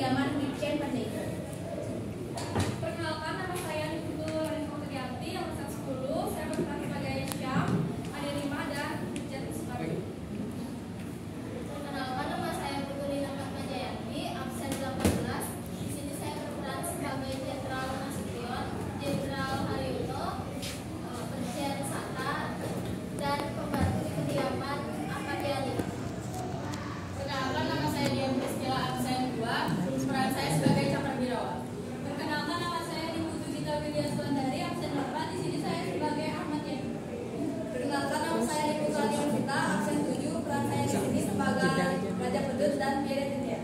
kediaman Brigjen Panjaitan. Perkenalkan, nama saya Niputu Lorenzo Trianti, angkatan 10. Saya berperan sebagai Syam, Ade Rima, dan Brigjen Sukadi. Perkenalkan, nama saya Putri Nafat Jayanti, absen 18. Di sini saya berperan sebagai Jenderal Nasution, Jenderal Haryono, Brigjen Sata, dan pembantu di kediaman Ahmad Yani. Perkenalkan, nama saya Dian Priscilla, absen 2. Peran saya sebagai Cakrawirawan. Perkenalkan, nama saya Niputu Gita Widya Suandari, absen 8. Di sini saya sebagai Ahmad Yani. Perkenalkan, nama saya Niputu Adi Vita, absen 7. Peran saya di sini sebagai Raja Pedut dan Biara Tindia.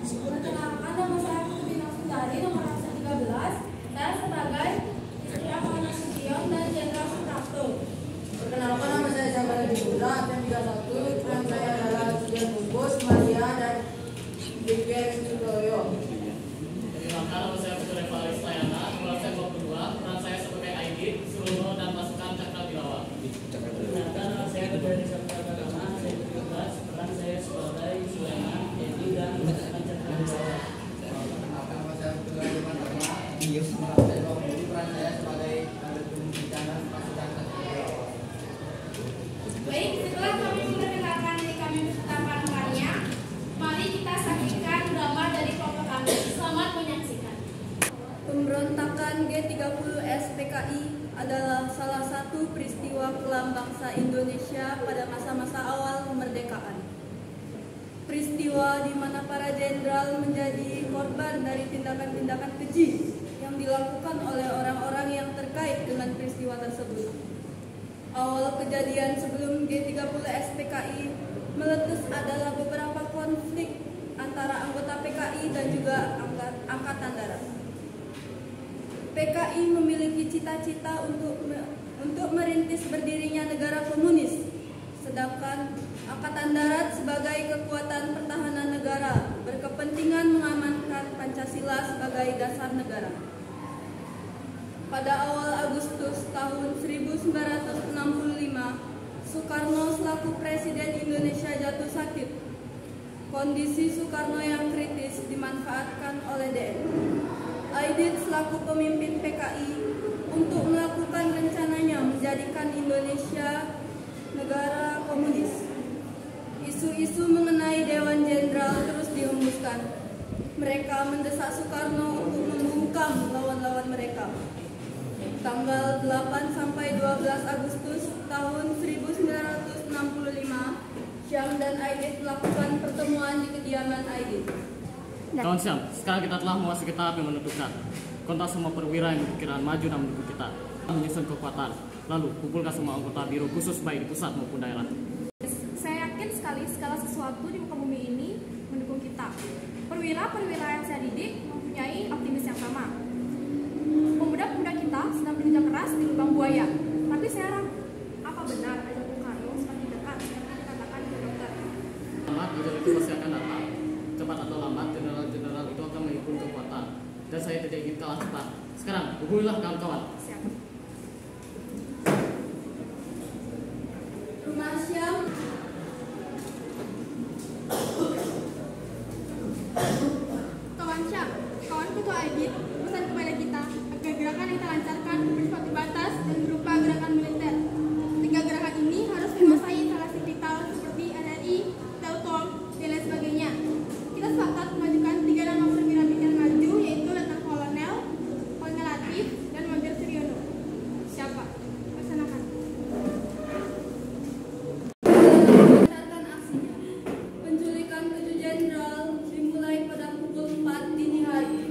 Perkenalkan, nama saya Putri Bintang Sundari, nomor absen 13. Saya sebagai istri Ahmad Nasution dan Jenderal Suprapto. Perkenalkan, nama saya Jabari Buddha, absen 31. Peran saya adalah Julian Bungkus, Maria, dan Brigjen Sudoyo. Perkenalkan, nama saya Putu Revalis Layana, nomor absen 22. Peran saya sebagai Aidit, Surono, dan pasukan Cakrawirawan. Perkenalkan, nama saya Kedari Sabta Agama, absen 13. Peran saya sebagai Sulaiman, Edi, dan pasukan Cakrawirawan. Perkenalkan, nama saya Putu Rajuman Dharma, nomor absen 20. Peran saya sebagai Kabit Pendidikan dan pasukan Cakrawirawan. Baik, setelah kami memperkenalkan diri kami beserta panutannya, mari kita saksikan drama dari kelompok kami. Selamat menyaksikan. Pemberontakan G30 SPKI adalah salah satu peristiwa kelam bangsa Indonesia pada masa-masa awal kemerdekaan. Peristiwa di mana para jenderal menjadi korban dari tindakan-tindakan keji yang dilakukan oleh orang-orang yang terkait dengan peristiwa tersebut. Awal kejadian sebelum G30 SPKI meletus adalah beberapa konflik antara anggota PKI dan juga Angkatan Darat. PKI memiliki cita-cita untuk merintis berdirinya negara komunis, sedangkan Angkatan Darat sebagai kekuatan pertahanan negara berkepentingan mengamankan Pancasila sebagai dasar negara. Pada awal Agustus tahun 1965, Soekarno selaku Presiden Indonesia jatuh sakit. Kondisi Soekarno yang kritis dimanfaatkan oleh DN. Aidit selaku pemimpin PKI untuk melakukan rencananya menjadikan Indonesia negara komunis. Isu-isu mengenai Dewan Jenderal terus dihembuskan. Mereka mendesak Soekarno untuk membungkam lawan-lawan mereka. Tanggal 8 sampai 12 Agustus tahun 1965, Syam dan Aidit melakukan pertemuan di kediaman Aidit. Kawan Syam, sekarang kita telah memasuki tahap yang menentukan. Kontak semua perwira yang berpikiran maju dan mendukung kita. Menyusun kekuatan. Lalu, kumpulkan semua anggota biro khusus baik di pusat maupun daerah. Saya yakin sekali segala sesuatu di muka bumi ini mendukung kita. Perwira-perwira yang saya didik mempunyai optimis yang sama. Pemuda-pemuda kita sedang bekerja keras di lubang buaya. Tapi saya ragu, apa benar ada Bung Karno semakin dekat seperti dikatakan oleh dokter? Lambat, jenderal itu pasti akan datang. Cepat atau lambat, jenderal-jenderal itu akan menghimpun kekuatan. Dan saya tidak ingin kalah cepat. Sekarang, hubungilah kawan-kawan. Siap. Rumah Syam. Kawan Syam, kawan ketua Aidit, pesan kepada kita agar gerakan yang kita lancarkan bersifat terbatas dan berupa gerakan militer. 3 gerakan ini harus menguasai instalasi vital seperti NRI, Telkom, dan lain sebagainya. Kita sepakat mengajukan 3 nama perwira militer maju, yaitu Letnan Kolonel, Kolonel Latif, dan Major Suryono. Siapa? Laksanakan. Berdasarkan aksinya, penculikan 7 jenderal dimulai pada pukul 4 dini hari.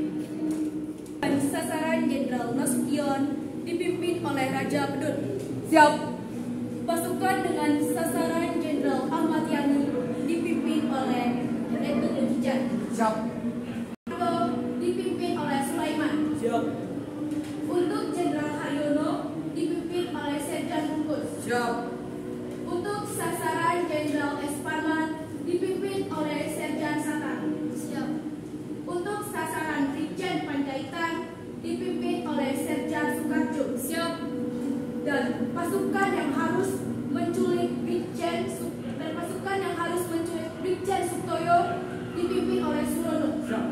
Dan sasaran Jenderal Nasution dipimpin oleh Raja Pedut. Siap. Pasukan dengan sasaran Jenderal Ahmad Yani dipimpin oleh Letnan Lukijan. Siap. Dipimpin oleh Sulaiman. Siap. Untuk Jenderal Haryono dipimpin oleh Serjan Bungkus. Siap. Untuk sasaran Jenderal S. Parman dipimpin oleh Serjan Sata. Siap. Untuk sasaran Brigjen Panjaitan dipimpin oleh Serjan Sukarjo. Siap. Dan pasukan yang harus menculik Brigjen Sutoyo dipimpin oleh Surono. Siap.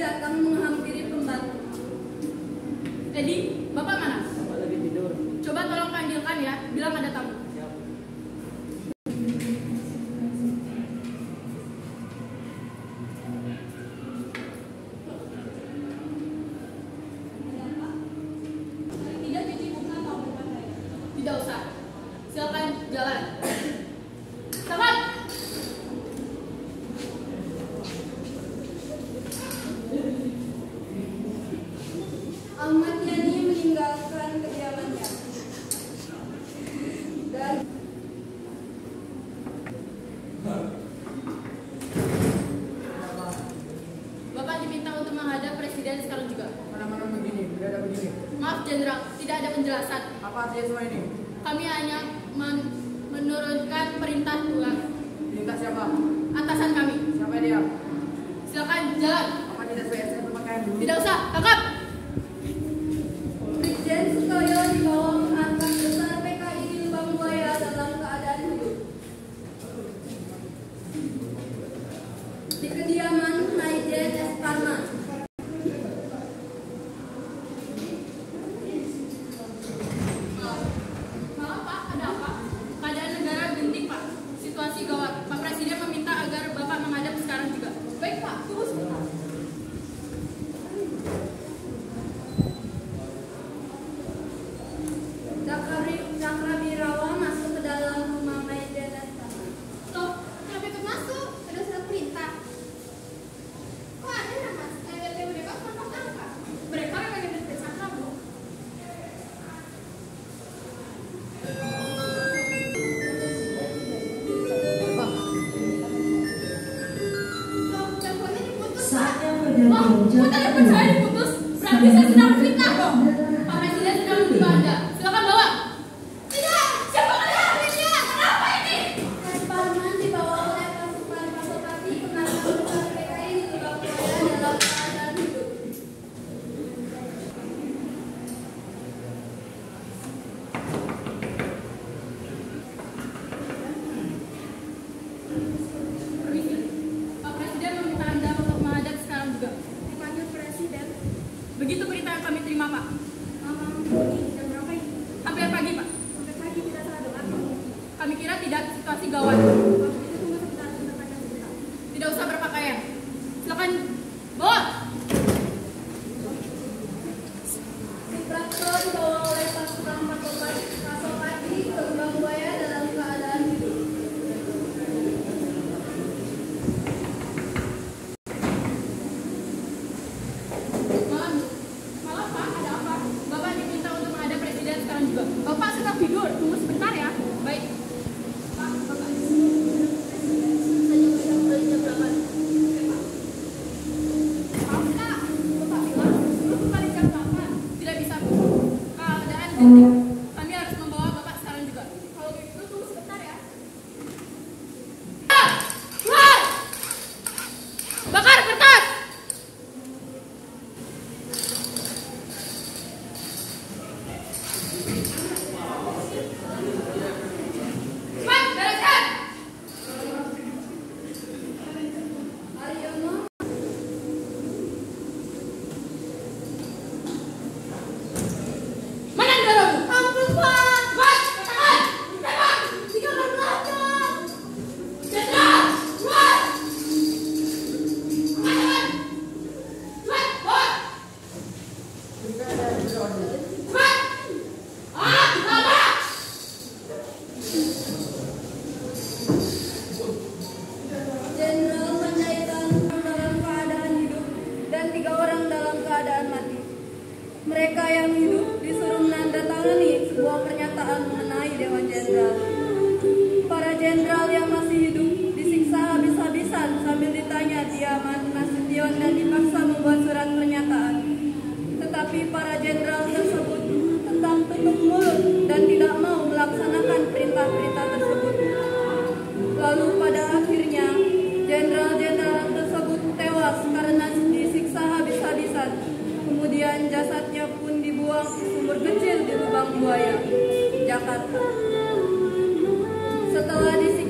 datang menghampiri pembantu. Edi, Bapak mana? Bapak lagi tidur. Coba tolong panggilkan ya, bilang ada tamu. Siap. Tidak cuci muka atau berpakaian? Tidak usah. Silakan jalan. Selamat. Ahmad Yani meninggalkan kediamannya. Dan Bapak diminta untuk menghadap Presiden sekarang juga. Mana-mana begini, tidak ada begini. Maaf Jenderal, tidak ada penjelasan. Apa artinya semua ini? Kami hanya menurunkan perintah Tuhan. Perintah siapa? Atasan kami. Siapa dia? Silakan jalan. Apa tidak saya berpakaian dulu? Tidak usah, tangkap. Brigjen Sutoyo dibawa ke markas besar PKI di Lubang Buaya dalam keadaan hidup. Di kediaman Maijen S. Parma. Maaf Pak, ada apa? Keadaan negara genting Pak. Situasi gawat. Pak Presiden meminta agar Bapak menghadap sekarang juga. Baik Pak, tunggu sebentar. Cakrabirawa masuk ke dalam rumah Maijen S. Parma. Loh, kenapa ikut masuk? Ada surat perintah. Kok ada ya mas? Mereka kenapa tangkap? Mereka memang yang berpesan kamu. Loh, teleponnya diputus. Saatnya Pak. berganti Wah, kok telepon saya diputus? Berarti saya sedang fitnah dong. Pak Presiden sedang menuju Anda. Silakan bawa. Tidak, siapa kalian? Kenapa ini? S. Parman dibawa oleh pasukan Pasopati ke markas besar PKI di Lubang Buaya dalam keadaan hidup. Permisi. Pak Presiden meminta Anda untuk menghadap sekarang juga. Dipanggil Presiden. Begitu berita yang kami terima Pak. Jam berapa ini? Hampir pagi Pak. Sampai pagi tidak salah dengar. Kami kira tidak situasi gawat. Tunggu sebentar, sebentar. Tidak usah berpakaian. Silakan bawa. Suprapto dibawa oleh pasukan Pasopati ke Lubang Buaya dalam keadaan hidup. Malam Pak, ada apa? Bapak diminta untuk menghadap Presiden sekarang juga. Bapak sedang tidur. Tunggu sebentar ya. Baik. Pak, Bapak. Maaf, Kak. Bapak bilang sebelum kembali jam 8. Tidak bisa, Bu. Keadaan genting. Kami harus membawa Bapak sekarang juga. Kalau begitu, tunggu sebentar ya. Keluar! Bakar kertas! Cepat, bereskan! Aryono Mana dorongmu? Ampun Pak! Cepat! Cepat! Tembak! Di kamar belakang! Jenderal! Keluar! Cepat! Cepat! Bawa! Berikan saya berdoa dulu. Cepat! Lama! Jenderal Panjaitan dalam keadaan hidup dan 3 orang dalam keadaan mati. Mereka yang hidup disuruh menandatangani sebuah pernyataan mengenai Dewan Jenderal. Para jenderal yang masih hidup disiksa habis-habisan sambil ditanya Diaman Nasution dan dipaksa membuat surat pernyataan. Tetapi para jenderal tersebut tetap tutup mulut dan tidak mau melaksanakan perintah-perintah tersebut. Lalu pada akhirnya jenderal-jenderal tersebut tewas karena disiksa habis-habisan. Kemudian jasadnya pun dibuang ke sumur kecil di Lubang Buaya, Jakarta. Setelah disiksa